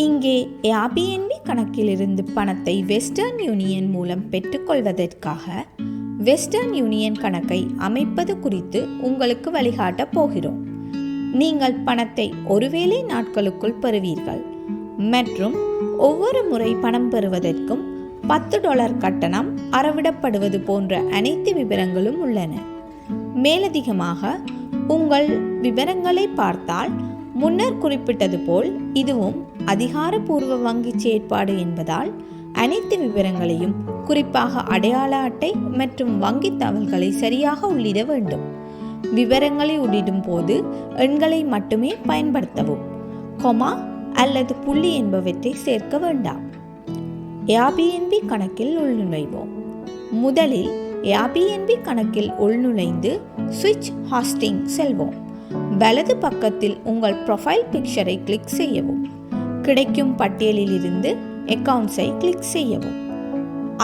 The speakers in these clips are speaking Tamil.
இங்கே ஏர்பிஎன்பி கணக்கிலிருந்து பணத்தை வெஸ்டர்ன் யூனியன் மூலம் பெற்றுக்கொள்வதற்காக வெஸ்டர்ன் யூனியன் கணக்கை அமைப்பது குறித்து உங்களுக்கு வழிகாட்டப் போகிறோம். நீங்கள் பணத்தை ஒருவேளை நாட்களுக்குள் பெறுவீர்கள் மற்றும் ஒவ்வொரு முறை பணம் பெறுவதற்கும் $10 கட்டணம் அறவிடப்படுவது போன்ற அனைத்து விவரங்களும் உள்ளன. மேலதிகமாக உங்கள் விவரங்களை பார்த்தால் முன்னர் குறிப்பிட்டது போல் இதுவும் அதிகாரப்பூர்வ வங்கி செயற்பாடு என்பதால் அனைத்து விவரங்களையும் குறிப்பாக அடையாள அட்டை மற்றும் வங்கி தகவல்களை சரியாக உள்ளிட வேண்டும். விவரங்களை உள்ளிடும் போது எண்களை மட்டுமே பயன்படுத்தவும். கொமா அல்லது புள்ளி என்பவற்றை சேர்க்க வேண்டாம். ஏர்பிஎன்பி கணக்கில் உள்நுழைவோம். முதலில் ஏர்பிஎன்பி கணக்கில் உள்நுழைந்து ஸ்விட்ச் ஹாஸ்டிங் செல்வோம். வலது பக்கத்தில் உங்கள் ப்ரொஃபைல் பிக்சரை கிளிக் செய்யவும். கிடைக்கும் பட்டியலில் இருந்து அக்கவுண்ட்ஸை கிளிக் செய்யவும்.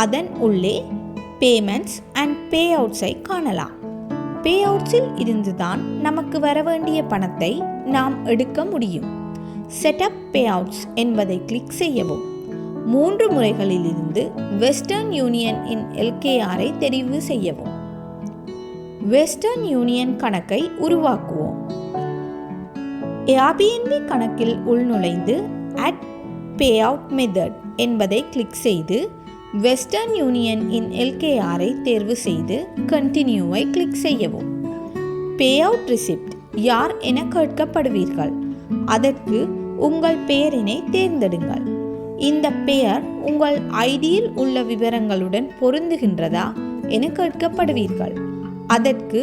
அதன் உள்ளே பேமெண்ட்ஸ் அண்ட் பே அவுட்ஸை காணலாம். பே அவுட்ஸில் இருந்துதான் நமக்கு வர வேண்டிய பணத்தை நாம் எடுக்க முடியும். செட்டப் பே அவுட்ஸ் என்பதை கிளிக் செய்யவும். 3 முறைகளில் இருந்து வெஸ்டர்ன் யூனியன் இன் எல்கேஆரை தெரிவு செய்யவும். வெஸ்டர்ன் யூனியன் கணக்கை உருவாக்குவோம். ஏர்பிஎன்பி கணக்கில் உள்நுழைந்து அட் பே அவுட் மெத்தட் என்பதை கிளிக் செய்து வெஸ்டர்ன் யூனியன் இன் எல்கேஆரை தேர்வு செய்து கண்டினியூவை கிளிக் செய்யவும். பே அவுட் ரிசிப்ட் யார் என கேட்கப்படுவீர்கள். அதற்கு உங்கள் பெயரினை தேர்ந்தெடுங்கள். இந்த பெயர் உங்கள் ஐடியில் உள்ள விவரங்களுடன் பொருந்துகின்றதா என கேட்கப்படுவீர்கள். அதற்கு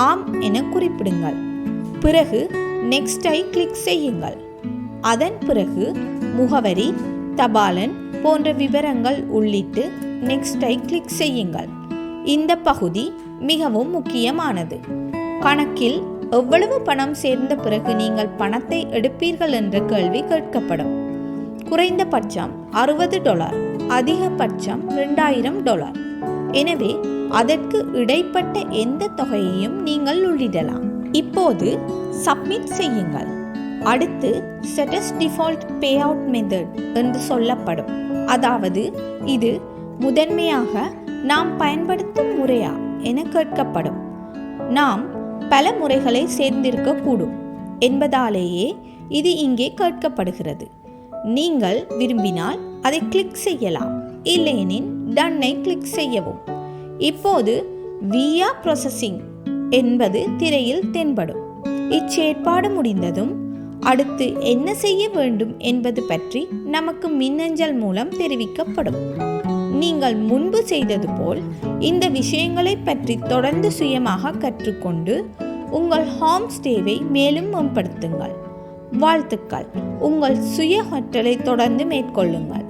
ஆம் என குறிப்பிடுங்கள். பிறகு நெக்ஸ்டை கிளிக் செய்யுங்கள். அதன் பிறகு முகவரி, தபாலன் போன்ற விவரங்கள் உள்ளிட்டு நெக்ஸ்டை கிளிக் செய்யுங்கள். இந்த பகுதி மிகவும் முக்கியமானது. கணக்கில் எவ்வளவு பணம் சேர்ந்த பிறகு நீங்கள் பணத்தை எடுப்பீர்கள் என்ற கேள்வி கேட்கப்படும். குறைந்தபட்சம் $60, அதிகபட்சம் $2000. எனவே அதற்கு இடைப்பட்ட எந்த தொகையையும் நீங்கள் உள்ளிடலாம். இப்போது சப்மிட் செய்யுங்கள். அடுத்து செட்டஸ் டிஃபால்ட் பே அவுட் மெத்தட் என்று சொல்லப்படும். அதாவது இது முதன்மையாக நாம் பயன்படுத்தும் முறையா என கேட்கப்படும். நாம் பல முறைகளை சேர்ந்திருக்கக்கூடும் என்பதாலேயே இது இங்கே கேட்கப்படுகிறது. நீங்கள் விரும்பினால் அதை கிளிக் செய்யலாம், இல்லையெனில் டன்னை கிளிக் செய்யவும். இப்போது வியா ப்ராசஸிங் என்பது திரையில் தென்படும். இச்செயற்பாடு முடிந்ததும் அடுத்து என்ன செய்ய வேண்டும் என்பது பற்றி நமக்கு மின்னஞ்சல் மூலம் தெரிவிக்கப்படும். நீங்கள் முன்பு செய்தது போல் இந்த விஷயங்களை பற்றி தொடர்ந்து சுயமாக கற்றுக்கொண்டு உங்கள் ஹோம் ஸ்டேவை மேலும் மேம்படுத்துங்கள். வாழ்த்துக்கள். உங்கள் சுய கற்றலை தொடர்ந்து மேற்கொள்ளுங்கள்.